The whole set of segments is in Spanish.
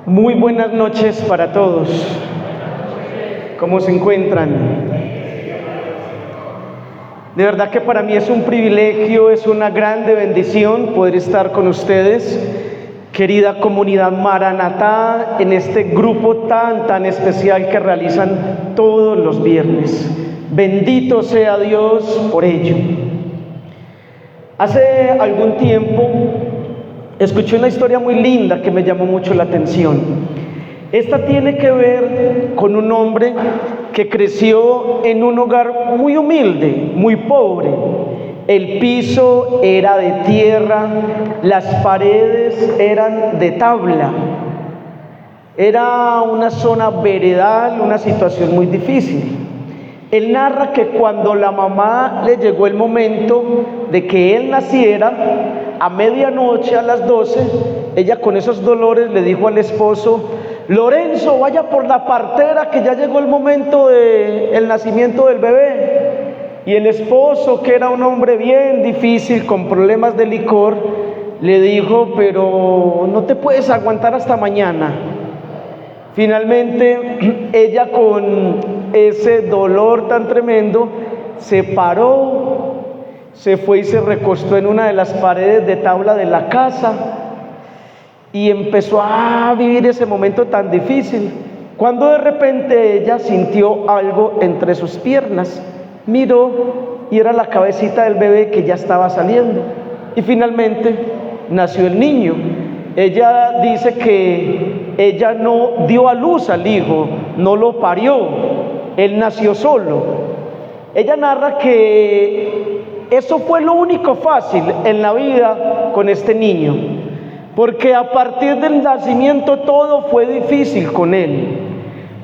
Muy buenas noches para todos. ¿Cómo se encuentran? De verdad que para mí es un privilegio, es una grande bendición poder estar con ustedes, querida comunidad Maranatá, en este grupo tan especial que realizan todos los viernes. Bendito sea Dios por ello. Hace algún tiempo escuché una historia muy linda que me llamó mucho la atención. Esta tiene que ver con un hombre que creció en un hogar muy humilde, muy pobre. El piso era de tierra, las paredes eran de tabla. Era una zona veredal, una situación muy difícil. Él narra que cuando la mamá le llegó el momento de que él naciera, a medianoche, a las 12, ella con esos dolores le dijo al esposo: Lorenzo, vaya por la partera que ya llegó el momento del nacimiento del bebé. Y el esposo, que era un hombre bien difícil, con problemas de licor, le dijo: pero no te puedes aguantar hasta mañana. Finalmente, ella con ese dolor tan tremendo, se paró, se fue y se recostó en una de las paredes de tabla de la casa y empezó a vivir ese momento tan difícil, cuando de repente ella sintió algo entre sus piernas, miró y era la cabecita del bebé que ya estaba saliendo, y finalmente nació el niño. Ella dice que ella no dio a luz al hijo, no lo parió, él nació solo. Ella narra que eso fue lo único fácil en la vida con este niño, porque a partir del nacimiento todo fue difícil con él,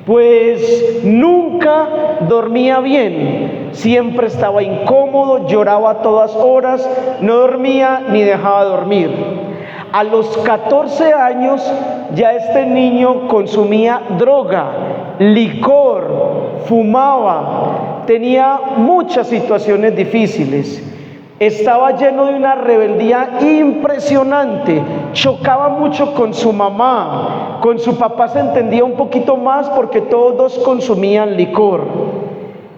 pues nunca dormía bien, siempre estaba incómodo, lloraba a todas horas, no dormía ni dejaba dormir. A los 14 años ya este niño consumía droga, licor, fumaba, tenía muchas situaciones difíciles. Estaba lleno de una rebeldía impresionante, chocaba mucho con su mamá, con su papá se entendía un poquito más porque todos consumían licor.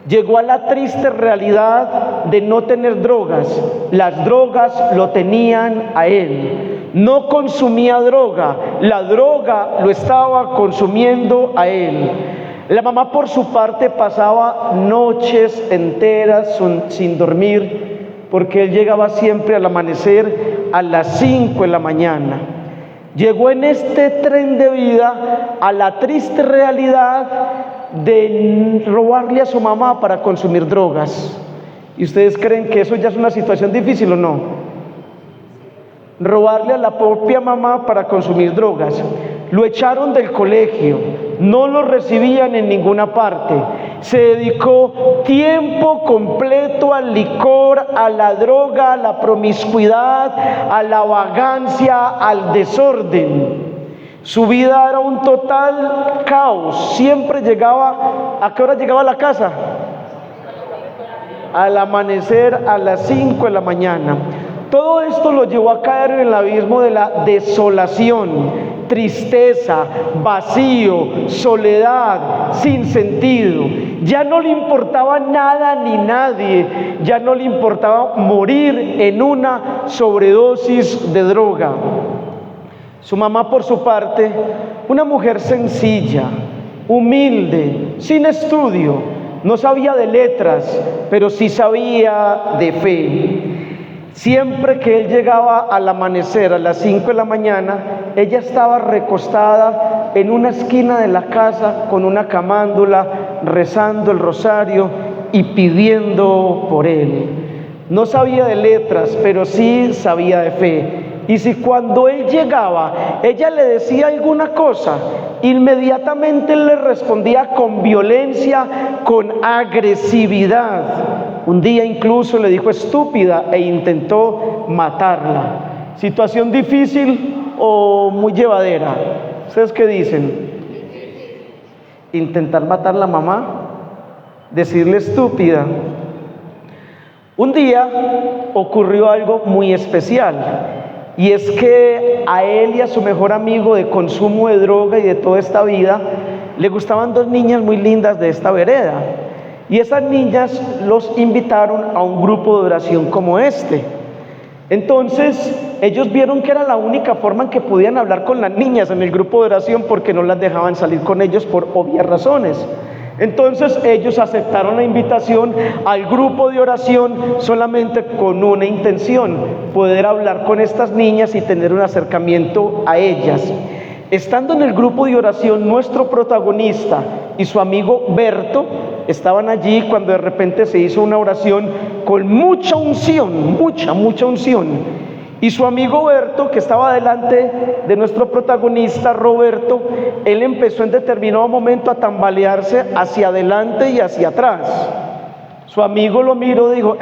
Llegó a la triste realidad de no tener drogas, las drogas lo tenían a él. No consumía droga, la droga lo estaba consumiendo a él. La mamá por su parte pasaba noches enteras sin dormir, porque él llegaba siempre al amanecer a las 5 de la mañana. Llegó en este tren de vida a la triste realidad de robarle a su mamá para consumir drogas. ¿Y ustedes creen que eso ya es una situación difícil o no? Robarle a la propia mamá para consumir drogas. Lo echaron del colegio, no lo recibían en ninguna parte. Se dedicó tiempo completo al licor, a la droga, a la promiscuidad, a la vagancia, al desorden. Su vida era un total caos. Siempre llegaba, ¿a qué hora llegaba a la casa? Al amanecer, a las 5 de la mañana. Todo esto lo llevó a caer en el abismo de la desolación, tristeza, vacío, soledad, sin sentido. Ya no le importaba nada ni nadie, ya no le importaba morir en una sobredosis de droga. Su mamá, por su parte, una mujer sencilla, humilde, sin estudio, no sabía de letras, pero sí sabía de fe. Siempre que él llegaba al amanecer a las 5 de la mañana, ella estaba recostada en una esquina de la casa con una camándula, rezando el rosario y pidiendo por él. No sabía de letras, pero sí sabía de fe. Y si cuando él llegaba, ella le decía alguna cosa, inmediatamente él le respondía con violencia, con agresividad. Un día incluso le dijo estúpida e intentó matarla. ¿Situación difícil o muy llevadera? ¿Ustedes qué dicen? ¿Intentar matar a la mamá? ¿Decirle estúpida? Un día ocurrió algo muy especial. y es que a él y a su mejor amigo de consumo de droga y de toda esta vida, le gustaban dos niñas muy lindas de esta vereda, y esas niñas los invitaron a un grupo de oración como este. Entonces ellos vieron que era la única forma en que podían hablar con las niñas en el grupo de oración, porque no las dejaban salir con ellos por obvias razones. Entonces ellos aceptaron la invitación al grupo de oración solamente con una intención: poder hablar con estas niñas y tener un acercamiento a ellas. Estando en el grupo de oración, nuestro protagonista y su amigo Berto estaban allí cuando de repente se hizo una oración con mucha unción, mucha unción. Y su amigo Berto, que estaba delante de nuestro protagonista Roberto, él empezó en determinado momento a tambalearse hacia adelante y hacia atrás. Su amigo lo miró y dijo: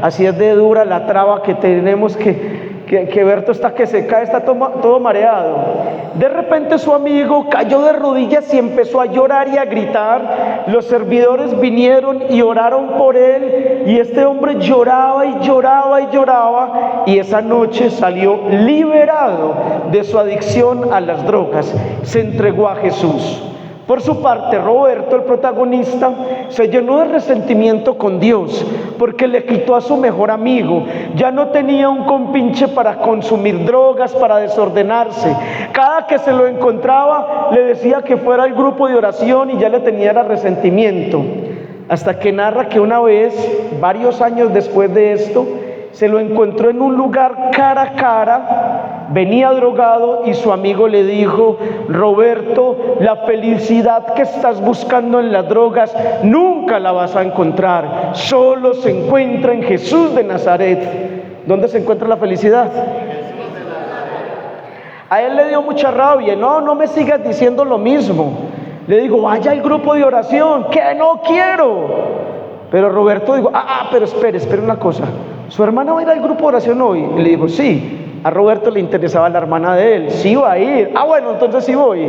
así es de dura la traba que tenemos, que Berto está que se cae, está todo mareado. De repente su amigo cayó de rodillas y empezó a llorar y a gritar. Los servidores vinieron y oraron por él, y este hombre lloraba y lloraba y lloraba, y esa noche salió liberado de su adicción a las drogas. Se entregó a Jesús. Por su parte, Roberto, el protagonista, se llenó de resentimiento con Dios porque le quitó a su mejor amigo. Ya no tenía un compinche para consumir drogas, para desordenarse. Cada que se lo encontraba le decía que fuera al grupo de oración y ya le tenía resentimiento. Hasta que narra que una vez, varios años después de esto, se lo encontró en un lugar cara a cara, venía drogado, y su amigo le dijo: Roberto, la felicidad que estás buscando en las drogas nunca la vas a encontrar, solo se encuentra en Jesús de Nazaret. ¿Dónde se encuentra la felicidad? A él le dio mucha rabia: no me sigas diciendo lo mismo. Le digo: vaya al grupo de oración. Que no quiero. Pero Roberto dijo: pero espere una cosa, ¿su hermana va a ir al grupo de oración hoy? Y le dijo: sí. A Roberto le interesaba la hermana de él, sí va a ir. Bueno, entonces sí voy.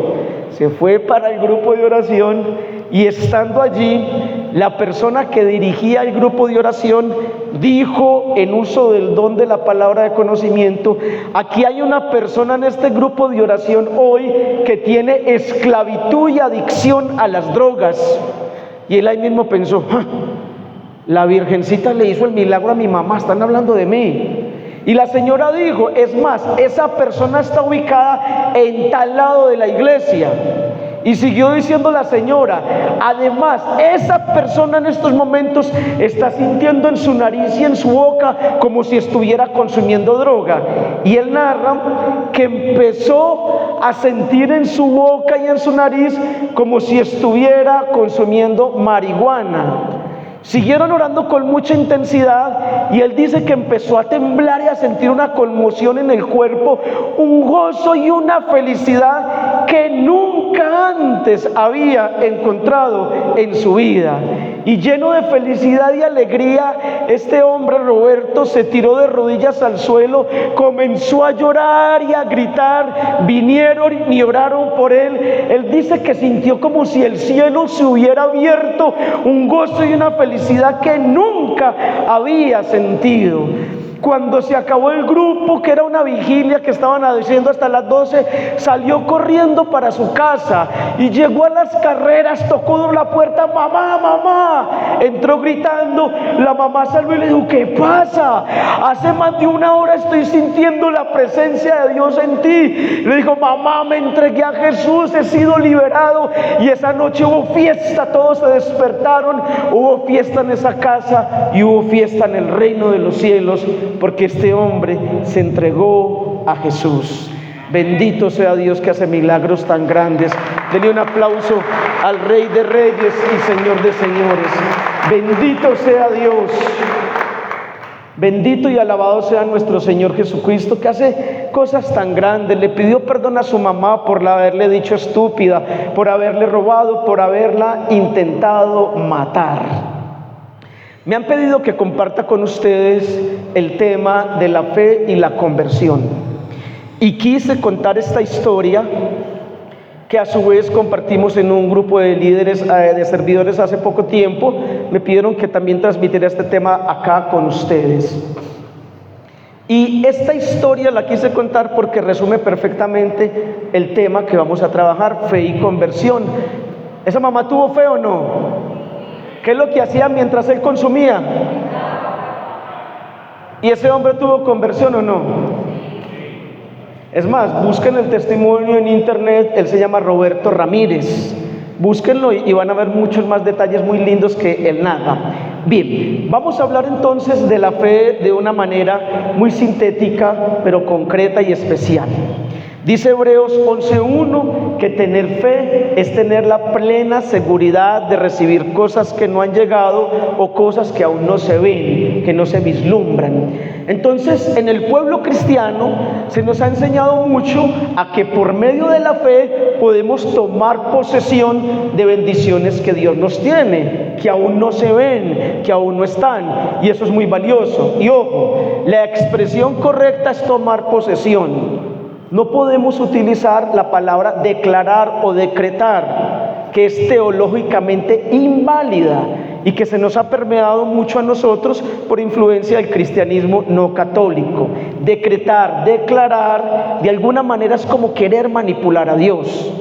Se fue para el grupo de oración, y estando allí, la persona que dirigía el grupo de oración dijo, en uso del don de la palabra de conocimiento: aquí hay una persona en este grupo de oración hoy que tiene esclavitud y adicción a las drogas. Y él ahí mismo pensó: la Virgencita le hizo el milagro a mi mamá, están hablando de mí. Y la señora dijo: es más, esa persona está ubicada en tal lado de la iglesia. Y siguió diciendo la señora: además, esa persona en estos momentos está sintiendo en su nariz y en su boca como si estuviera consumiendo droga. Y él narra que empezó a sentir en su boca y en su nariz como si estuviera consumiendo marihuana. Siguieron orando con mucha intensidad, y él dice que empezó a temblar y a sentir una conmoción en el cuerpo, un gozo y una felicidad que nunca antes había encontrado en su vida. Y lleno de felicidad y alegría, este hombre, Roberto, se tiró de rodillas al suelo, comenzó a llorar y a gritar. Vinieron y oraron por él. Él dice que sintió como si el cielo se hubiera abierto, un gozo y una felicidad que nunca había sentido. Cuando se acabó el grupo, que era una vigilia que estaban haciendo hasta las 12, salió corriendo para su casa y llegó a las carreras, tocó la puerta: mamá, mamá. Entró gritando, la mamá salió y le dijo: ¿qué pasa? Hace más de una hora estoy sintiendo la presencia de Dios en ti. Le dijo: mamá, me entregué a Jesús, he sido liberado. Y esa noche hubo fiesta, todos se despertaron, hubo fiesta en esa casa y hubo fiesta en el reino de los cielos, porque este hombre se entregó a Jesús. Bendito sea Dios que hace milagros tan grandes. Denle un aplauso al Rey de Reyes y Señor de Señores. Bendito sea Dios. Bendito y alabado sea nuestro Señor Jesucristo, que hace cosas tan grandes. Le pidió perdón a su mamá por haberle dicho estúpida, por haberle robado, por haberla intentado matar. Me han pedido que comparta con ustedes el tema de la fe y la conversión, y quise contar esta historia, que a su vez compartimos en un grupo de líderes, de servidores hace poco tiempo. Me pidieron que también transmitiera este tema acá con ustedes. Y esta historia la quise contar porque resume perfectamente el tema que vamos a trabajar, fe y conversión. ¿Esa mamá tuvo fe o no? ¿Qué es lo que hacía mientras él consumía? ¿Y ese hombre tuvo conversión o no? Es más, busquen el testimonio en internet, él se llama Roberto Ramírez. Búsquenlo y van a ver muchos más detalles muy lindos que él narra. Bien, vamos a hablar entonces de la fe de una manera muy sintética, pero concreta y especial. Dice Hebreos 11:1 que tener fe es tener la plena seguridad de recibir cosas que no han llegado o cosas que aún no se ven, que no se vislumbran. Entonces, en el pueblo cristiano se nos ha enseñado mucho a que por medio de la fe podemos tomar posesión de bendiciones que Dios nos tiene, que aún no se ven, que aún no están, y eso es muy valioso. Y ojo, la expresión correcta es tomar posesión. No podemos utilizar la palabra declarar o decretar, que es teológicamente inválida y que se nos ha permeado mucho a nosotros por influencia del cristianismo no católico. Decretar, declarar, de alguna manera es como querer manipular a Dios.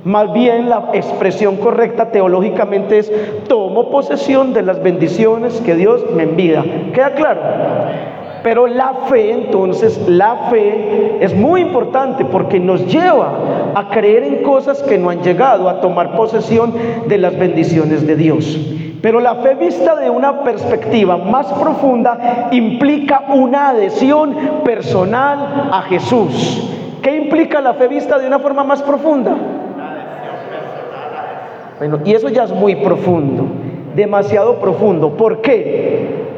Más bien la expresión correcta teológicamente es: tomo posesión de las bendiciones que Dios me envía. ¿Queda claro? Pero la fe, entonces, la fe es muy importante porque nos lleva a creer en cosas que no han llegado, a tomar posesión de las bendiciones de Dios. Pero la fe vista de una perspectiva más profunda implica una adhesión personal a Jesús. ¿Qué implica la fe vista de una forma más profunda? Bueno, y eso ya es muy profundo, demasiado profundo. ¿Por qué?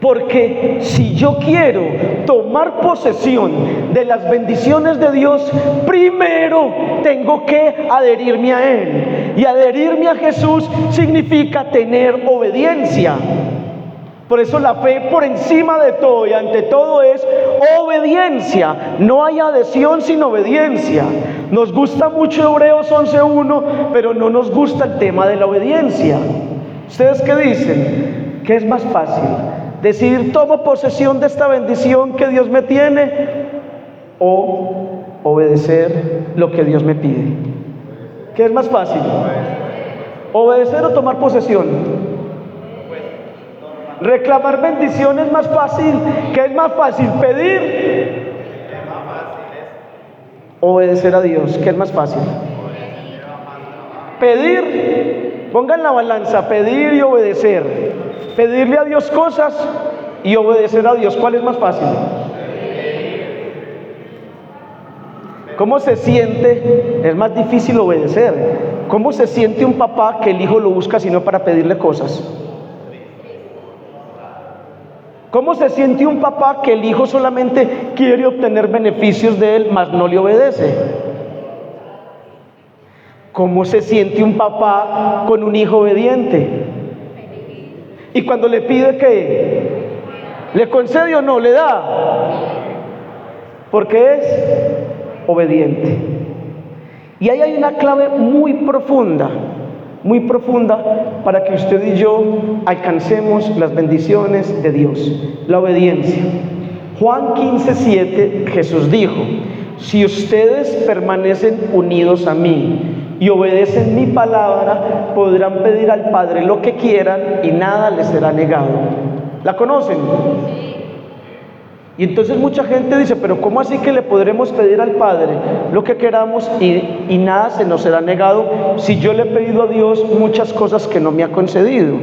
Porque si yo quiero tomar posesión de las bendiciones de Dios, primero tengo que adherirme a Él. Y adherirme a Jesús significa tener obediencia. Por eso la fe por encima de todo y ante todo es obediencia. No hay adhesión sin obediencia. Nos gusta mucho Hebreos 11:1, pero no nos gusta el tema de la obediencia. ¿Ustedes qué dicen? ¿Qué es más fácil? Decidir, tomo posesión de esta bendición que Dios me tiene, o obedecer lo que Dios me pide. ¿Qué es más fácil? ¿Obedecer o tomar posesión? Reclamar bendición es más fácil. ¿Qué es más fácil? ¿Pedir? Obedecer a Dios. ¿Qué es más fácil? Pedir. Pongan la balanza, pedir y obedecer. Pedirle a Dios cosas y obedecer a Dios. ¿Cuál es más fácil? ¿Cómo se siente? Es más difícil obedecer. ¿Cómo se siente un papá que el hijo lo busca sino para pedirle cosas? ¿Cómo se siente un papá que el hijo solamente quiere obtener beneficios de él, mas no le obedece? ¿Cómo se siente un papá con un hijo obediente? Y cuando le pide, ¿qué? ¿Le concede o no? ¿Le da? Porque es obediente. Y ahí hay una clave muy profunda para que usted y yo alcancemos las bendiciones de Dios: la obediencia. Juan 15:7, Jesús dijo: si ustedes permanecen unidos a mí y obedecen mi palabra, podrán pedir al Padre lo que quieran y nada les será negado. ¿La conocen? Y entonces mucha gente dice: pero ¿cómo así que le podremos pedir al Padre lo que queramos y nada se nos será negado, si yo le he pedido a Dios muchas cosas que no me ha concedido?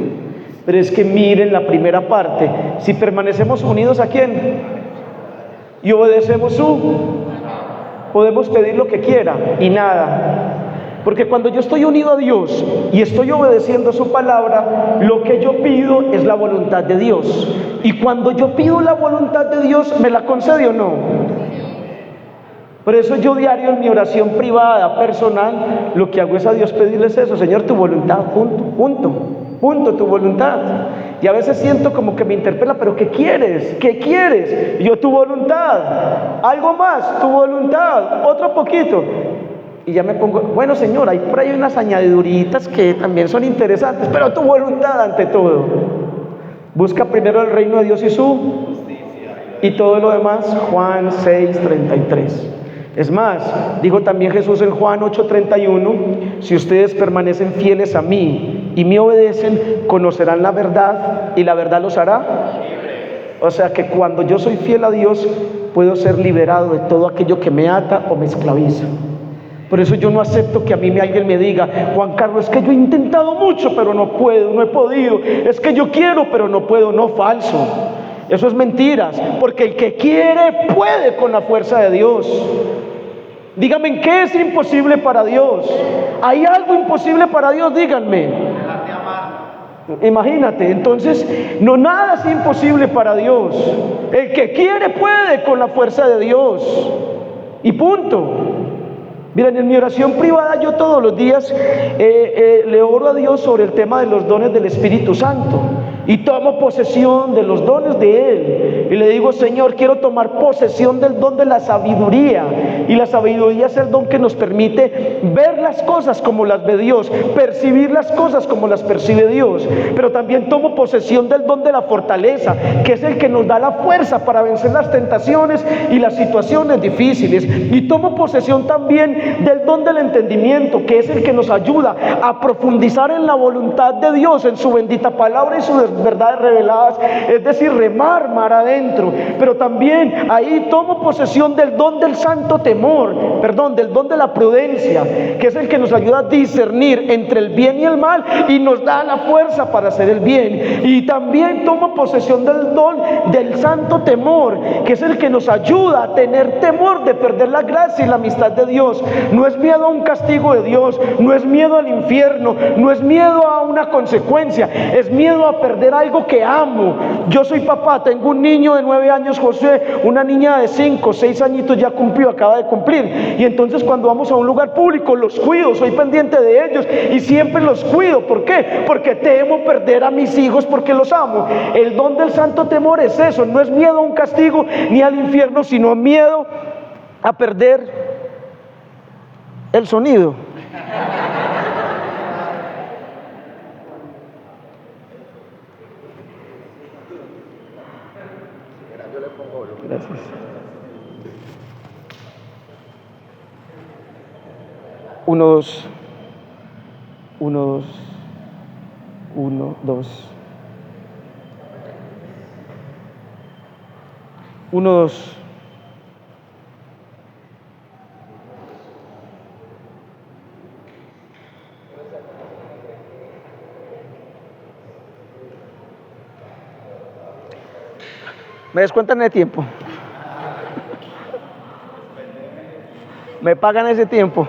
Pero es que miren la primera parte: si permanecemos unidos ¿a quién? Y obedecemos podemos pedir lo que quiera y nada. Porque cuando yo estoy unido a Dios y estoy obedeciendo su palabra, lo que yo pido es la voluntad de Dios. Y cuando yo pido la voluntad de Dios, ¿me la concede o no? Por eso yo diario en mi oración privada, personal, lo que hago es a Dios pedirles eso: Señor, tu voluntad, punto, tu voluntad. Y a veces siento como que me interpela: pero ¿qué quieres? ¿Qué quieres? Y yo: tu voluntad. Algo más, tu voluntad. Otro poquito. Y ya me pongo: bueno, Señor, hay por ahí unas añadiduritas que también son interesantes, pero tu voluntad ante todo. Busca primero el reino de Dios y su justicia, Y todo lo demás, Juan 6:33. Es más, dijo también Jesús en Juan 8:31, si ustedes permanecen fieles a mí y me obedecen, conocerán la verdad y la verdad los hará. O sea que cuando yo soy fiel a Dios, puedo ser liberado de todo aquello que me ata o me esclaviza. Por eso yo no acepto que a mí alguien me diga, Juan Carlos, es que yo he intentado mucho, pero no puedo, no he podido. Es que yo quiero, pero no puedo. No, falso. Eso es mentiras, porque el que quiere puede con la fuerza de Dios. Díganme, ¿qué es imposible para Dios? ¿Hay algo imposible para Dios? Díganme. Imagínate, entonces, no, nada es imposible para Dios. El que quiere puede con la fuerza de Dios. Y punto. Miren, en mi oración privada yo todos los días le oro a Dios sobre el tema de los dones del Espíritu Santo. Y tomo posesión de los dones de Él. Y le digo, Señor, quiero tomar posesión del don de la sabiduría. Y la sabiduría es el don que nos permite ver las cosas como las ve Dios, percibir las cosas como las percibe Dios. Pero también tomo posesión del don de la fortaleza, que es el que nos da la fuerza para vencer las tentaciones y las situaciones difíciles. Y tomo posesión también del don del entendimiento, que es el que nos ayuda a profundizar en la voluntad de Dios, en su bendita palabra y sus verdades reveladas, es decir, remar mar adentro. Pero también ahí tomo posesión del don del santo temor, del don de la prudencia, que es el que nos ayuda a discernir entre el bien y el mal y nos da la fuerza para hacer el bien. Y también tomo posesión del don del santo temor, que es el que nos ayuda a tener temor de perder la gracia y la amistad de Dios. No es miedo a un castigo de Dios, no es miedo al infierno, no es miedo a una consecuencia, es miedo a perder algo que amo. Yo soy papá, tengo un niño de 9 años, José, una niña de 5, 6 añitos ya cumplió, acaba de cumplir. Y entonces cuando vamos a un lugar público los cuido, soy pendiente de ellos y siempre los cuido. ¿Por qué? Porque temo perder a mis hijos porque los amo. El don del santo temor es eso, no es miedo a un castigo ni al infierno, sino miedo a perder el sonido. Gracias. Uno, dos. 1, 2. 1, 2. ¿Me descuentan el tiempo? ¿Me pagan ese tiempo?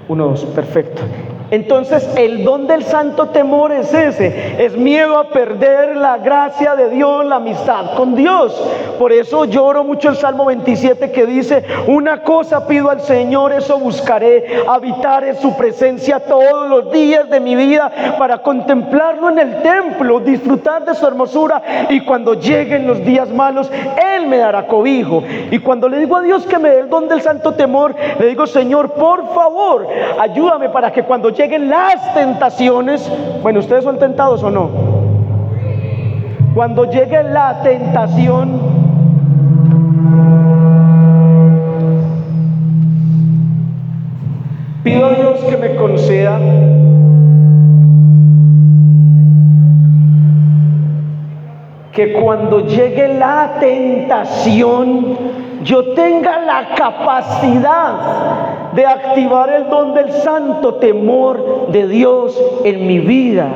Uno, dos, perfecto. Entonces el don del santo temor es ese, es miedo a perder la gracia de Dios, la amistad con Dios. Por eso yo oro mucho el Salmo 27 que dice, una cosa pido al Señor, eso buscaré, habitar en su presencia todos los días de mi vida para contemplarlo en el templo, disfrutar de su hermosura, y cuando lleguen los días malos, Él me dará cobijo. Y cuando le digo a Dios que me dé el don del santo temor, le digo, Señor, por favor, ayúdame para que cuando lleguen las tentaciones, bueno, ¿ustedes son tentados o no? Cuando llegue la tentación, pido a Dios que me conceda que cuando llegue la tentación, yo tenga la capacidad de activar el don del santo temor de Dios en mi vida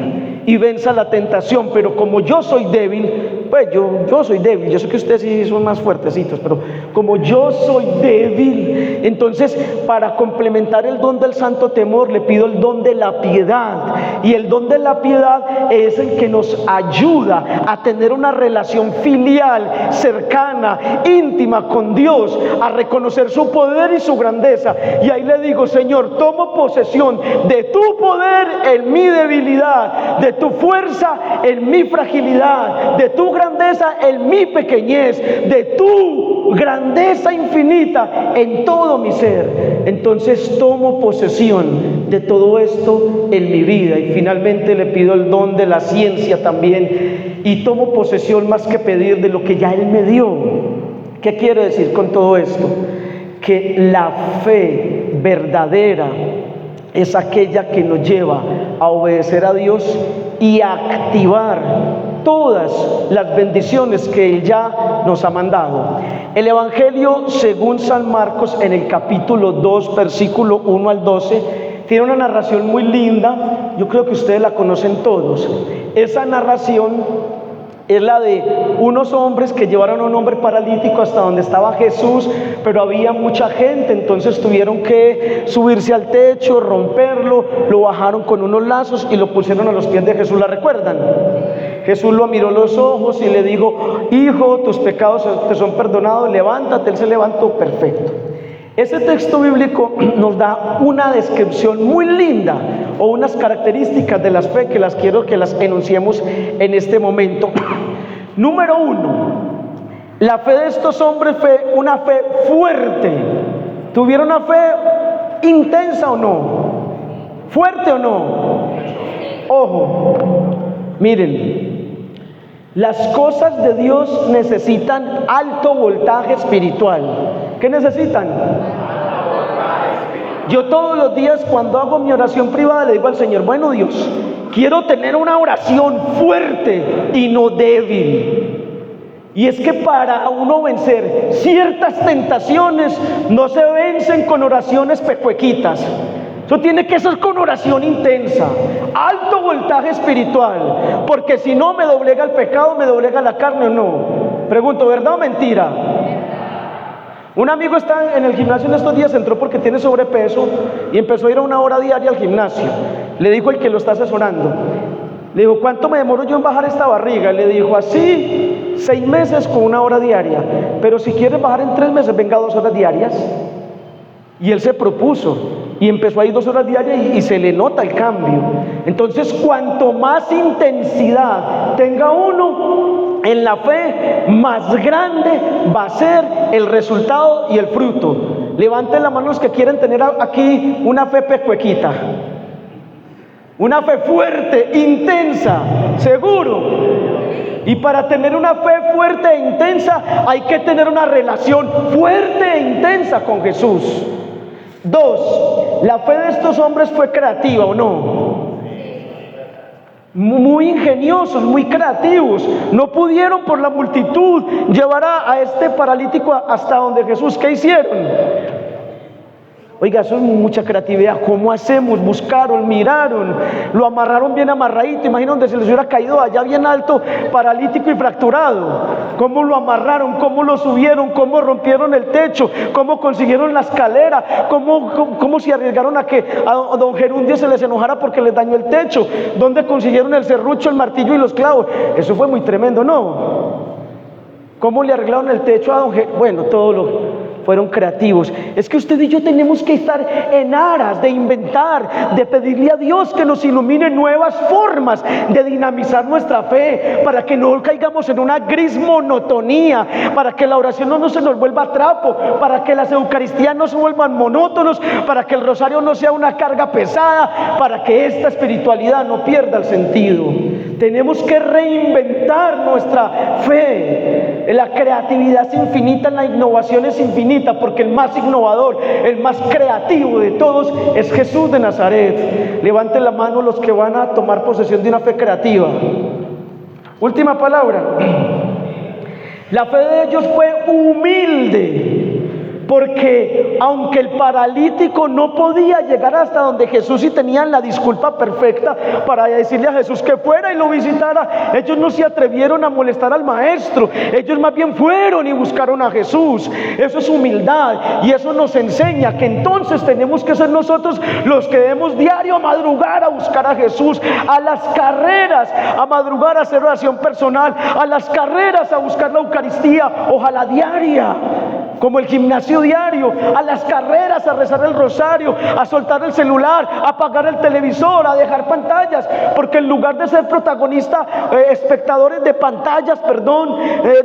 y venza la tentación. Pero como yo soy débil, pues yo soy débil, yo sé que ustedes sí son más fuertecitos, pero como yo soy débil, entonces para complementar el don del santo temor le pido el don de la piedad. Y el don de la piedad es el que nos ayuda a tener una relación filial, cercana, íntima con Dios, a reconocer su poder y su grandeza. Y ahí le digo, Señor, tomo posesión de tu poder en mi debilidad, de tu fuerza en mi fragilidad, de tu grandeza en mi pequeñez, de tu grandeza infinita en todo mi ser. Entonces tomo posesión de todo esto en mi vida, y finalmente le pido el don de la ciencia también, y tomo posesión más que pedir de lo que ya Él me dio. ¿Qué quiero decir con todo esto? Que la fe verdadera es aquella que nos lleva a obedecer a Dios y a activar todas las bendiciones que Él ya nos ha mandado. El Evangelio según San Marcos, en el capítulo 2, versículo 1 al 12, tiene una narración muy linda. Yo creo que ustedes la conocen todos. Esa narración es la de unos hombres que llevaron a un hombre paralítico hasta donde estaba Jesús, pero había mucha gente, entonces tuvieron que subirse al techo, romperlo, lo bajaron con unos lazos y lo pusieron a los pies de Jesús. ¿La recuerdan? Jesús lo miró los ojos y le dijo: hijo, tus pecados te son perdonados, levántate. Él se levantó. Perfecto. Ese texto bíblico nos da una descripción muy linda, o unas características de la fe que las quiero que las enunciemos en este momento. Número 1, la fe de estos hombres fue una fe fuerte. ¿Tuvieron una fe intensa o no? ¿Fuerte o no? Ojo, miren, las cosas de Dios necesitan alto voltaje espiritual. ¿Qué necesitan? Yo todos los días, cuando hago mi oración privada, le digo al Señor: bueno, Dios, quiero tener una oración fuerte y no débil. Y es que para uno vencer ciertas tentaciones no se vencen con oraciones pecuequitas. Eso tiene que ser con oración intensa, alto voltaje espiritual, porque si no, me doblega el pecado, me doblega la carne o no. Pregunto, ¿verdad o mentira? Un amigo está en el gimnasio en estos días, entró porque tiene sobrepeso y empezó a ir a 1 hora diaria al gimnasio. Le dijo el que lo está asesorando, le dijo: ¿cuánto me demoro yo en bajar esta barriga? Le dijo: así 6 meses con 1 hora diaria, pero si quieres bajar en 3 meses, venga 2 horas diarias. Y él se propuso y empezó a ir 2 horas diarias y se le nota el cambio. Entonces, cuanto más intensidad tenga uno en la fe, más grande va a ser el resultado y el fruto. Levanten la mano los que quieren tener aquí una fe pecuequita, una fe fuerte, intensa, seguro. Y para tener una fe fuerte e intensa hay que tener una relación fuerte e intensa con Jesús. 2, la fe de estos hombres fue creativa, ¿o no? Muy ingeniosos, muy creativos. No pudieron por la multitud llevar a este paralítico hasta donde Jesús. ¿Qué hicieron? Oiga, eso es mucha creatividad. ¿Cómo hacemos? Buscaron, miraron, lo amarraron bien amarradito. Imagínate si les hubiera caído allá bien alto, paralítico y fracturado. ¿Cómo lo amarraron? ¿Cómo lo subieron? ¿Cómo rompieron el techo? ¿Cómo consiguieron la escalera? ¿Cómo se arriesgaron a que a don Gerundio se les enojara porque les dañó el techo? ¿Dónde consiguieron el serrucho, el martillo y los clavos? Eso fue muy tremendo, ¿no? ¿Cómo le arreglaron el techo a don Gerundio? Bueno, todo lo... fueron creativos. Es que usted y yo tenemos que estar en aras de inventar, de pedirle a Dios que nos ilumine nuevas formas de dinamizar nuestra fe, para que no caigamos en una gris monotonía, para que la oración no se nos vuelva trapo, para que las eucaristías no se vuelvan monótonos, para que el rosario no sea una carga pesada, para que esta espiritualidad no pierda el sentido. Tenemos que reinventar nuestra fe. La creatividad es infinita, la innovación es infinita, porque el más innovador, el más creativo de todos es Jesús de Nazaret. Levanten la mano los que van a tomar posesión de una fe creativa. Última palabra. La fe de ellos fue humilde, porque aunque el paralítico no podía llegar hasta donde Jesús y tenían la disculpa perfecta para decirle a Jesús que fuera y lo visitara, ellos no se atrevieron a molestar al maestro. Ellos más bien fueron y buscaron a Jesús. Eso es humildad, y eso nos enseña que entonces tenemos que ser nosotros los que debemos diario a madrugar a buscar a Jesús, a las carreras a madrugar a hacer oración personal, a las carreras a buscar la Eucaristía, ojalá diaria. como el gimnasio diario, a las carreras, a rezar el rosario, a soltar el celular, a apagar el televisor, a dejar pantallas, porque en lugar de ser protagonista, espectadores de pantallas,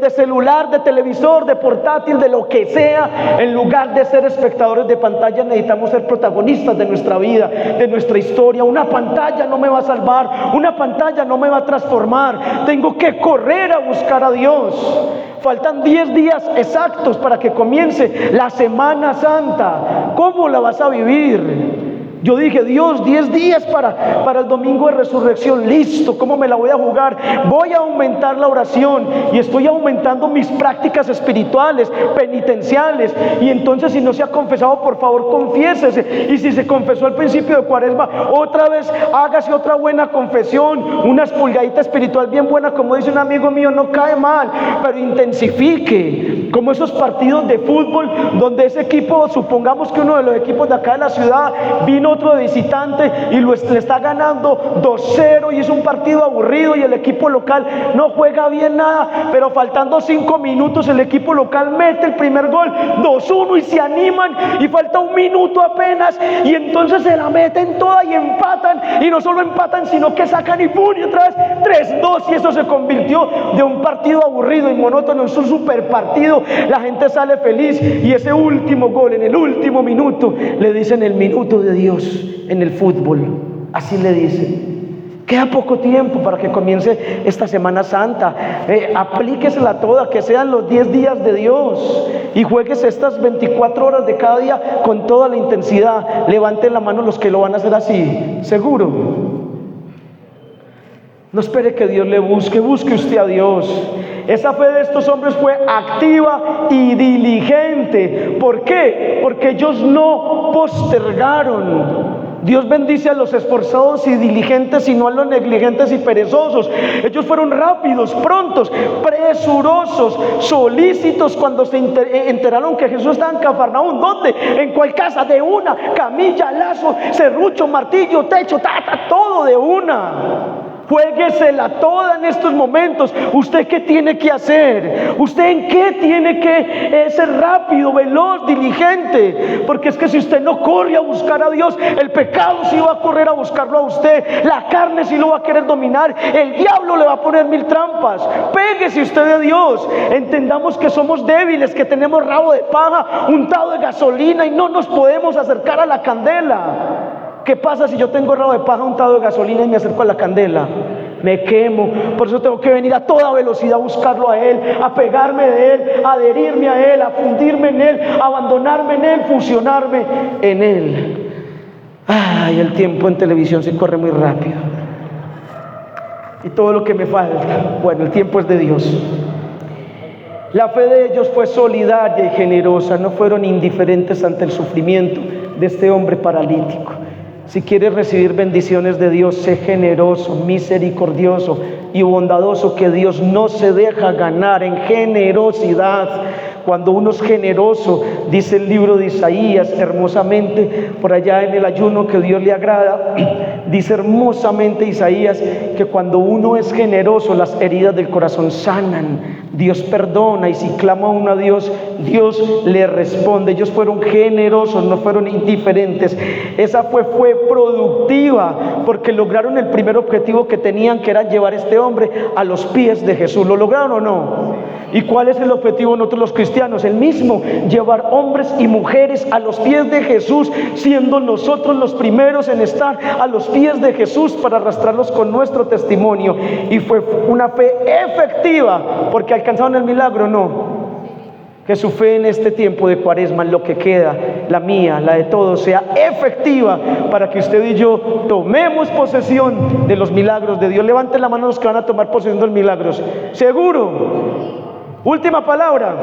de celular, de televisor, de portátil, de lo que sea, en lugar de ser espectadores de pantallas, necesitamos ser protagonistas de nuestra vida, de nuestra historia. Una pantalla no me va a salvar, una pantalla no me va a transformar. Tengo que correr a buscar a Dios. Faltan 10 días exactos para que comience la Semana Santa. ¿Cómo la vas a vivir? Yo dije, Dios, 10 días para el domingo de resurrección, listo. ¿Cómo me la voy a jugar? Voy a aumentar la oración y estoy aumentando mis prácticas espirituales, penitenciales. Y entonces, si no se ha confesado, por favor, confiésese. Y si se confesó al principio de Cuaresma, otra vez hágase otra buena confesión, una espulgadita espiritual bien buena, como dice un amigo mío, no cae mal, pero intensifique. Como esos partidos de fútbol donde ese equipo, supongamos que uno de los equipos de acá de la ciudad vino otro de visitante y le está ganando 2-0 y es un partido aburrido y el equipo local no juega bien nada, pero faltando 5 minutos el equipo local mete el primer gol, 2-1, y se animan y falta 1 minuto apenas y entonces se la meten toda y empatan, y no solo empatan sino que sacan y ¡pum! Y otra vez 3-2, y eso se convirtió de un partido aburrido y monótono en un super partido. La gente sale feliz y ese último gol en el último minuto le dicen el minuto de Dios en el fútbol, así le dicen. Queda poco tiempo para que comience esta Semana Santa. Aplíquesela toda, que sean los 10 días de Dios, y juegues estas 24 horas de cada día con toda la intensidad. Levanten la mano los que lo van a hacer así, seguro. No espere que Dios le busque, busque usted a Dios. Esa fe de estos hombres fue activa y diligente. ¿Por qué? Porque ellos no postergaron. Dios bendice a los esforzados y diligentes y no a los negligentes y perezosos. Ellos fueron rápidos, prontos, presurosos, solícitos cuando se enteraron que Jesús estaba en Cafarnaúm. ¿Dónde? ¿En cuál casa? De una. Camilla, lazo, serrucho, martillo, techo, todo de una. Juéguesela toda en estos momentos. ¿Usted qué tiene que hacer? ¿Usted en qué tiene que ser rápido, veloz, diligente? Porque es que si usted no corre a buscar a Dios, el pecado sí va a correr a buscarlo a usted, la carne sí lo va a querer dominar, el diablo le va a poner 1000 trampas. Péguese usted de Dios. Entendamos que somos débiles, que tenemos rabo de paja untado de gasolina y no nos podemos acercar a la candela. ¿Qué pasa si yo tengo rabo de paja untado de gasolina y me acerco a la candela? Me quemo. Por eso tengo que venir a toda velocidad a buscarlo a Él, a pegarme de Él, a adherirme a Él, a fundirme en Él, a abandonarme en Él, fusionarme en Él. Ay, el tiempo en televisión se corre muy rápido. Y todo lo que me falta, bueno, el tiempo es de Dios. La fe de ellos fue solidaria y generosa, no fueron indiferentes ante el sufrimiento de este hombre paralítico. Si quieres recibir bendiciones de Dios, sé generoso, misericordioso y bondadoso, que Dios no se deja ganar en generosidad. Cuando uno es generoso, dice el libro de Isaías hermosamente, por allá en el ayuno que Dios le agrada, dice hermosamente Isaías que cuando uno es generoso, las heridas del corazón sanan, Dios perdona, y si clama uno a Dios, Dios le responde. Ellos fueron generosos, no fueron indiferentes. Esa fue productiva, porque lograron el primer objetivo que tenían, que era llevar a este hombre a los pies de Jesús. ¿Lo lograron o no? ¿Y cuál es el objetivo de nosotros los cristianos? El mismo, llevar hombres y mujeres a los pies de Jesús, siendo nosotros los primeros en estar a los pies de Jesús para arrastrarlos con nuestro testimonio. Y fue una fe efectiva, porque alcanzaron el milagro, no. Que su fe en este tiempo de Cuaresma, en lo que queda, la mía, la de todos, sea efectiva para que usted y yo tomemos posesión de los milagros de Dios. Levanten la mano los que van a tomar posesión de los milagros. ¿Seguro? Última palabra.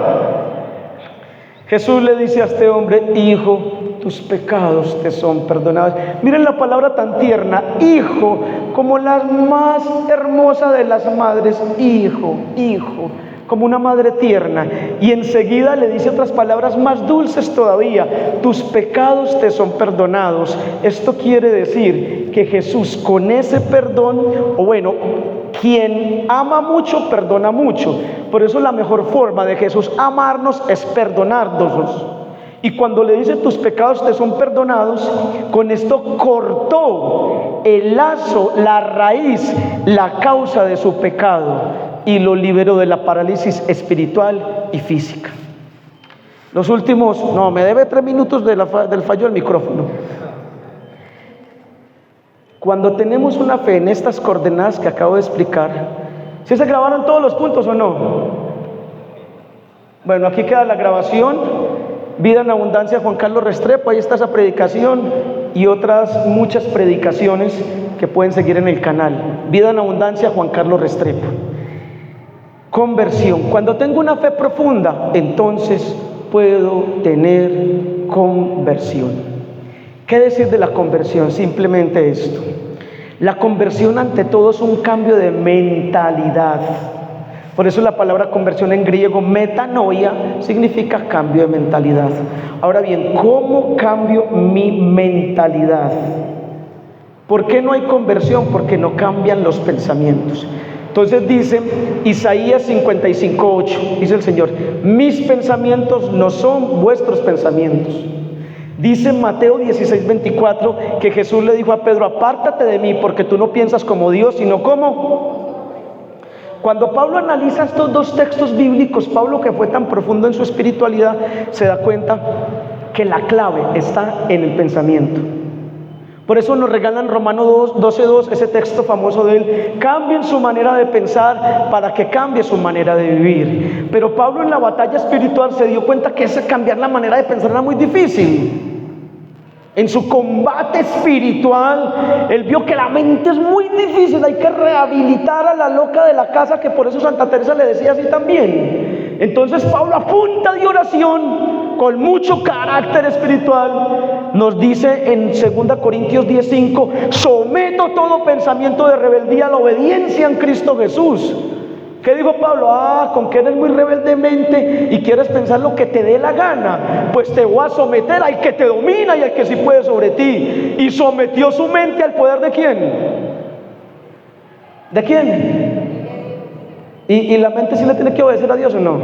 Jesús le dice a este hombre: hijo, tus pecados te son perdonados. Miren la palabra tan tierna, hijo, como la más hermosa de las madres. Hijo, hijo, como una madre tierna. Y enseguida le dice otras palabras más dulces todavía: tus pecados te son perdonados. Esto quiere decir que Jesús, con ese perdón, o bueno, quien ama mucho, perdona mucho. Por eso la mejor forma de Jesús amarnos es perdonarnos. Y cuando le dice tus pecados te son perdonados, con esto cortó el lazo, la raíz, la causa de su pecado y lo liberó de la parálisis espiritual y física. Los últimos, no, me debe 3 minutos del fallo del micrófono. Cuando tenemos una fe en estas coordenadas que acabo de explicar, ¿sí se grabaron todos los puntos o no? Bueno, aquí queda la grabación. Vida en Abundancia, Juan Carlos Restrepo, ahí está esa predicación y otras muchas predicaciones que pueden seguir en el canal. Vida en Abundancia, Juan Carlos Restrepo. Conversión. Cuando tengo una fe profunda, entonces puedo tener conversión. ¿Qué decir de la conversión? Simplemente esto. La conversión ante todo es un cambio de mentalidad. Por eso la palabra conversión en griego, metanoia, significa cambio de mentalidad. Ahora bien, ¿cómo cambio mi mentalidad? ¿Por qué no hay conversión? Porque no cambian los pensamientos. Entonces dice Isaías 55:8, dice el Señor, mis pensamientos no son vuestros pensamientos. Dice Mateo 16:24 que Jesús le dijo a Pedro, apártate de mí porque tú no piensas como Dios, sino como... Cuando Pablo analiza estos 2 textos bíblicos, Pablo, que fue tan profundo en su espiritualidad, se da cuenta que la clave está en el pensamiento. Por eso nos regalan Romanos 12:2, ese texto famoso de él, cambien su manera de pensar para que cambie su manera de vivir. Pero Pablo en la batalla espiritual se dio cuenta que ese cambiar la manera de pensar era muy difícil. En su combate espiritual, él vio que la mente es muy difícil, hay que rehabilitar a la loca de la casa, que por eso Santa Teresa le decía así también. Entonces Pablo, a punta de oración, con mucho carácter espiritual, nos dice en 2 Corintios 10:5, someto todo pensamiento de rebeldía a la obediencia en Cristo Jesús. ¿Qué dijo Pablo? Con que eres muy rebeldemente y quieres pensar lo que te dé la gana, pues te voy a someter al que te domina y al que sí puede sobre ti. Y sometió su mente al poder ¿de quién? ¿De quién? ¿Y la mente sí le tiene que obedecer a Dios o no?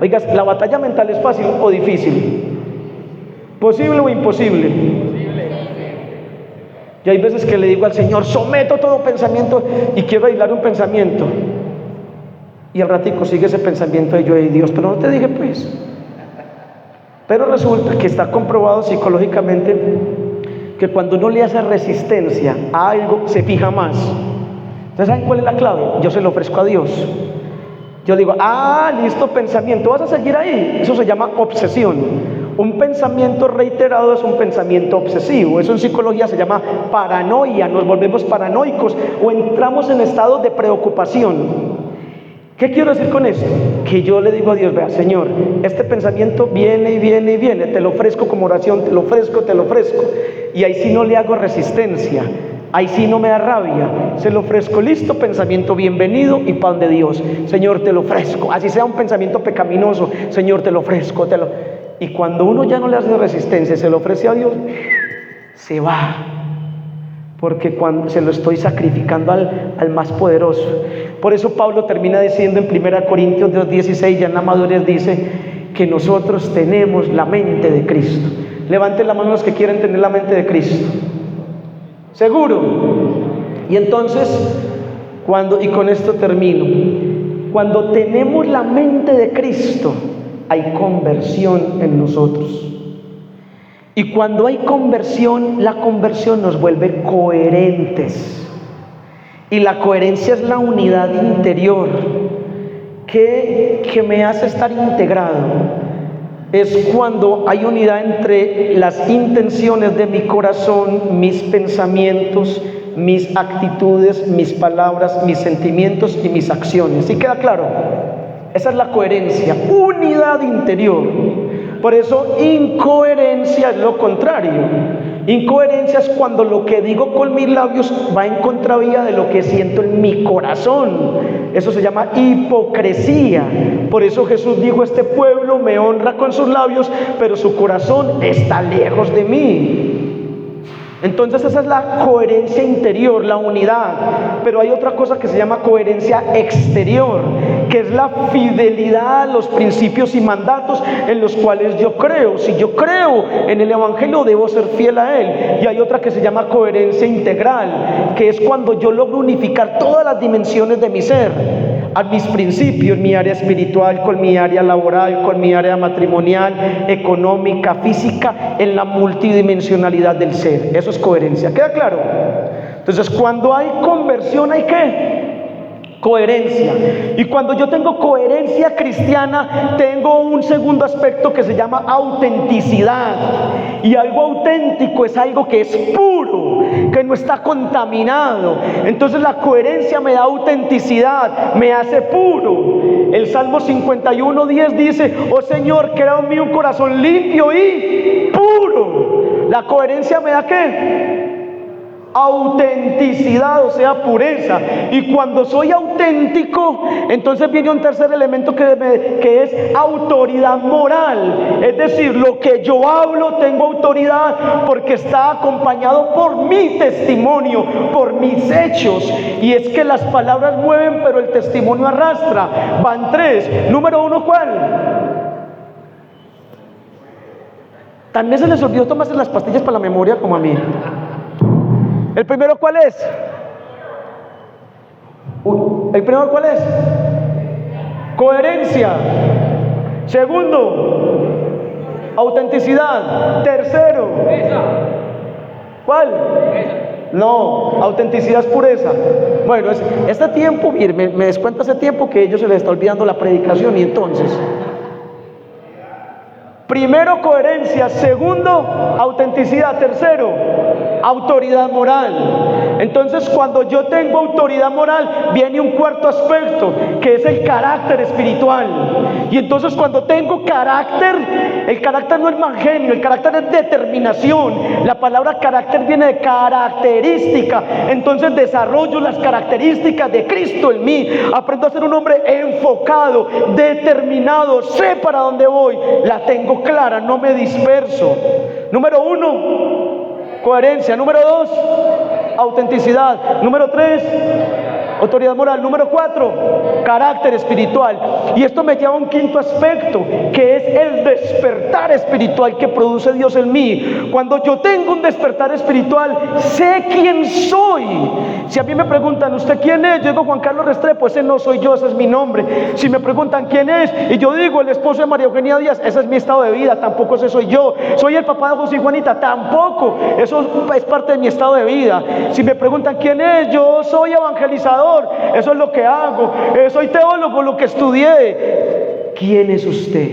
Oiga, ¿la batalla mental es fácil o difícil? ¿Posible o imposible? Y hay veces que le digo al Señor, someto todo pensamiento, y quiero aislar un pensamiento. Y al ratico sigue ese pensamiento de yo y Dios, pero no te dije pues. Pero resulta que está comprobado psicológicamente que cuando uno le hace resistencia a algo, se fija más. Entonces, ¿saben cuál es la clave? Yo se lo ofrezco a Dios. Yo digo, listo pensamiento, ¿vas a seguir ahí? Eso se llama obsesión. Un pensamiento reiterado es un pensamiento obsesivo. Eso en psicología se llama paranoia. Nos volvemos paranoicos o entramos en estados de preocupación. ¿Qué quiero decir con esto? Que yo le digo a Dios, vea, Señor, este pensamiento viene y viene y viene, te lo ofrezco como oración, te lo ofrezco. Y ahí sí no le hago resistencia, ahí sí no me da rabia, se lo ofrezco, listo, pensamiento bienvenido y pan de Dios. Señor, te lo ofrezco, así sea un pensamiento pecaminoso, Señor, te lo ofrezco, Y cuando uno ya no le hace resistencia, se lo ofrece a Dios, se va. Porque cuando se lo estoy sacrificando al más poderoso. Por eso Pablo termina diciendo en 1 Corintios 2:16, ya en la madurez dice que nosotros tenemos la mente de Cristo. Levanten la mano los que quieren tener la mente de Cristo. ¿Seguro? Y entonces, y con esto termino, cuando tenemos la mente de Cristo, hay conversión en nosotros. Y cuando hay conversión, la conversión nos vuelve coherentes. Y la coherencia es la unidad interior que me hace estar integrado. Es cuando hay unidad entre las intenciones de mi corazón, mis pensamientos, mis actitudes, mis palabras, mis sentimientos y mis acciones. ¿Sí queda claro? Esa es la coherencia, unidad interior. Por eso incoherencia es lo contrario. Incoherencia es cuando lo que digo con mis labios va en contravía de lo que siento en mi corazón. Eso se llama hipocresía. Por eso Jesús dijo, este pueblo me honra con sus labios, pero su corazón está lejos de mí. Entonces esa es la coherencia interior, la unidad. Pero hay otra cosa que se llama coherencia exterior, que es la fidelidad a los principios y mandatos en los cuales yo creo. Si yo creo en el Evangelio, debo ser fiel a él. Y hay otra que se llama coherencia integral, que es cuando yo logro unificar todas las dimensiones de mi ser, a mis principios, mi área espiritual con mi área laboral, con mi área matrimonial, económica, física, en la multidimensionalidad del ser. Eso es coherencia. ¿Queda claro? Entonces, cuando hay conversión, ¿hay qué? Coherencia. Y cuando yo tengo coherencia cristiana, tengo un segundo aspecto que se llama autenticidad. Y algo auténtico es algo que es puro, que no está contaminado. Entonces la coherencia me da autenticidad, me hace puro. El Salmo 51:10 dice: oh Señor, crea en mí un corazón limpio y puro. La coherencia me da ¿qué? Autenticidad, o sea, pureza. Y cuando soy auténtico, entonces viene un tercer elemento que es autoridad moral. Es decir, lo que yo hablo tengo autoridad porque está acompañado por mi testimonio, por mis hechos. Y es que las palabras mueven, pero el testimonio arrastra. Van tres. Número uno, ¿cuál? También se les olvidó tomarse las pastillas para la memoria como a mí. ¿El primero cuál es? ¿El primero cuál es? Coherencia. Segundo, autenticidad. Tercero, ¿cuál? No, autenticidad es pureza. Bueno, este tiempo, me descuenta ese tiempo que a ellos se les está olvidando la predicación. Y entonces, primero, coherencia. Segundo, autenticidad. Tercero, autoridad moral. Entonces, cuando yo tengo autoridad moral, viene un cuarto aspecto, que es el carácter espiritual. Y entonces, cuando tengo carácter, el carácter no es mal genio, el carácter es determinación. La palabra carácter viene de característica. Entonces, desarrollo las características de Cristo en mí. Aprendo a ser un hombre enfocado, determinado, sé para dónde voy, la tengo clara, no me disperso. Número uno, coherencia. Número dos, autenticidad. Número tres, autoridad moral. Número cuatro, carácter espiritual. Y esto me lleva a un quinto aspecto, que es el despertar espiritual que produce Dios en mí. Cuando yo tengo un despertar espiritual, sé quién soy. Si a mí me preguntan, ¿usted quién es? Yo digo Juan Carlos Restrepo. Ese no soy yo, ese es mi nombre. Si me preguntan quién es, y yo digo el esposo de María Eugenia Díaz, ese es mi estado de vida, tampoco ese soy yo. Soy el papá de José y Juanita, tampoco, eso es parte de mi estado de vida. Si me preguntan quién es, yo soy evangelizador, eso es lo que hago. Soy teólogo, lo que estudié. ¿Quién es usted?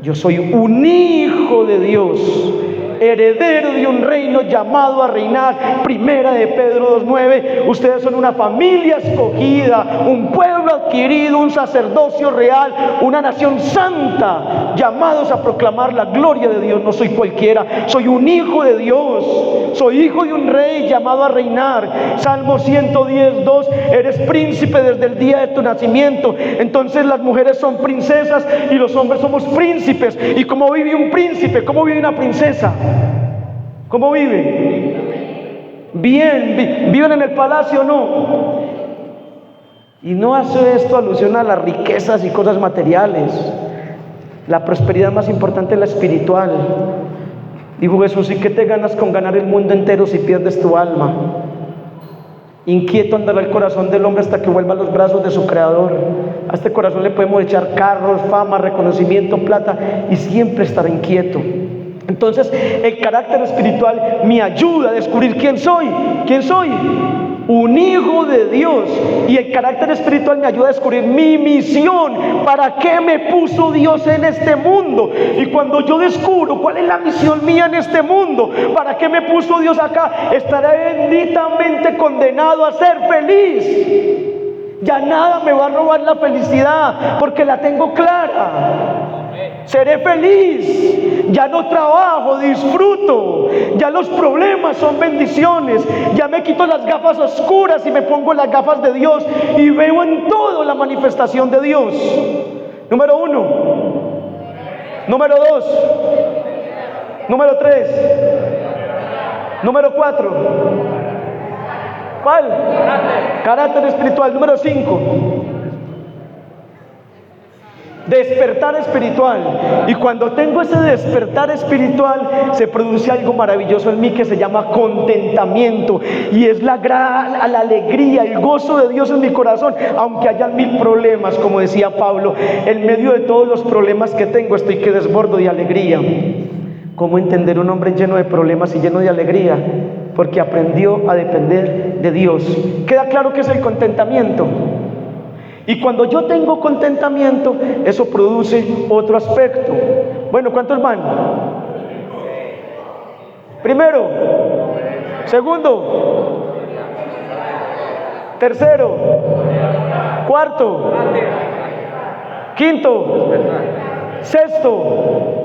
Yo soy un hijo de Dios, heredero de un reino llamado a reinar. Primera de Pedro 2:9. Ustedes son una familia escogida, un pueblo adquirido, un sacerdocio real, una nación santa, llamados a proclamar la gloria de Dios. No soy cualquiera, soy un hijo de Dios, soy hijo de un rey llamado a reinar. Salmo 110:2. Eres príncipe desde el día de tu nacimiento. Entonces las mujeres son princesas y los hombres somos príncipes. ¿Y cómo vive un príncipe? ¿Cómo vive una princesa? ¿Cómo vive? Bien, ¿viven en el palacio o no? Y no hace esto alusión a las riquezas y cosas materiales. La prosperidad más importante es la espiritual. Dijo Jesús: ¿y qué te ganas con ganar el mundo entero si pierdes tu alma? Inquieto andará el corazón del hombre hasta que vuelva a los brazos de su creador. A este corazón le podemos echar carros, fama, reconocimiento, plata, y siempre estará inquieto. Entonces, el carácter espiritual me ayuda a descubrir quién soy. ¿Quién soy? Un hijo de Dios. Y el carácter espiritual me ayuda a descubrir mi misión. ¿Para qué me puso Dios en este mundo? Y cuando yo descubro cuál es la misión mía en este mundo, ¿para qué me puso Dios acá? Estaré benditamente condenado a ser feliz. Ya nada me va a robar la felicidad, porque la tengo clara. Seré feliz, ya no trabajo, disfruto, ya los problemas son bendiciones, ya me quito las gafas oscuras y me pongo las gafas de Dios y veo en todo la manifestación de Dios. Número uno. Número dos. Número tres. Número 4. ¿Cuál? Carácter espiritual. Número 5. Despertar espiritual. Y cuando tengo ese despertar espiritual, se produce algo maravilloso en mí que se llama contentamiento. Y es la alegría, el gozo de Dios en mi corazón, aunque hayan 1000 problemas, como decía Pablo. En medio de todos los problemas que tengo, estoy que desbordo de alegría. ¿Cómo entender un hombre lleno de problemas y lleno de alegría? Porque aprendió a depender de Dios. ¿Queda claro qué es el contentamiento? Y cuando yo tengo contentamiento, eso produce otro aspecto. Bueno, ¿cuántos van? Primero. Segundo. Tercero. Cuarto. Quinto. Sexto.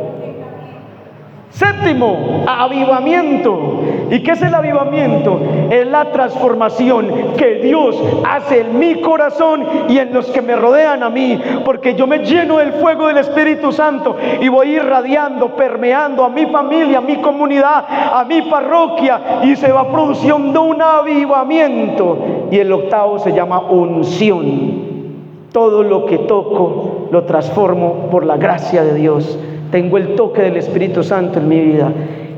Séptimo, avivamiento. ¿Y qué es el avivamiento? Es la transformación que Dios hace en mi corazón y en los que me rodean a mí, porque yo me lleno del fuego del Espíritu Santo y voy irradiando, permeando a mi familia, a mi comunidad, a mi parroquia, y se va produciendo un avivamiento. Y el octavo se llama unción. Todo lo que toco lo transformo por la gracia de Dios. Tengo el toque del Espíritu Santo en mi vida.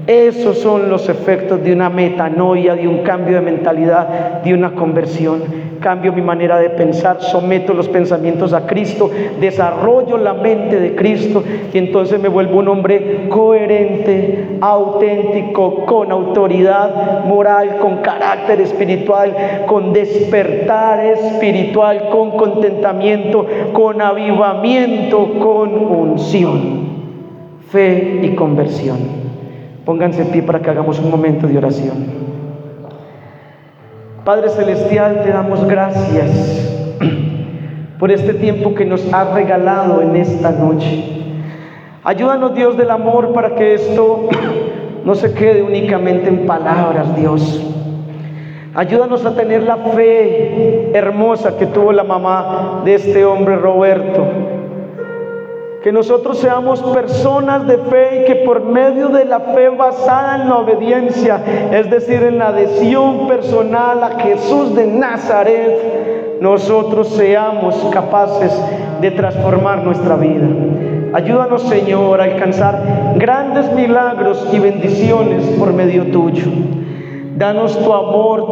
Esos son los efectos de una metanoia, de un cambio de mentalidad, de una conversión. Cambio mi manera de pensar, someto los pensamientos a Cristo, desarrollo la mente de Cristo y entonces me vuelvo un hombre coherente, auténtico, con autoridad moral, con carácter espiritual, con despertar espiritual, con contentamiento, con avivamiento, con unción, fe y conversión. Pónganse en pie para que hagamos un momento de oración. Padre Celestial, te damos gracias por este tiempo que nos has regalado en esta noche. Ayúdanos, Dios del amor, para que esto no se quede únicamente en palabras, Dios. Ayúdanos a tener la fe hermosa que tuvo la mamá de este hombre, Roberto. Que nosotros seamos personas de fe y que por medio de la fe basada en la obediencia, es decir, en la adhesión personal a Jesús de Nazaret, nosotros seamos capaces de transformar nuestra vida. Ayúdanos, Señor, a alcanzar grandes milagros y bendiciones por medio tuyo. Danos tu amor,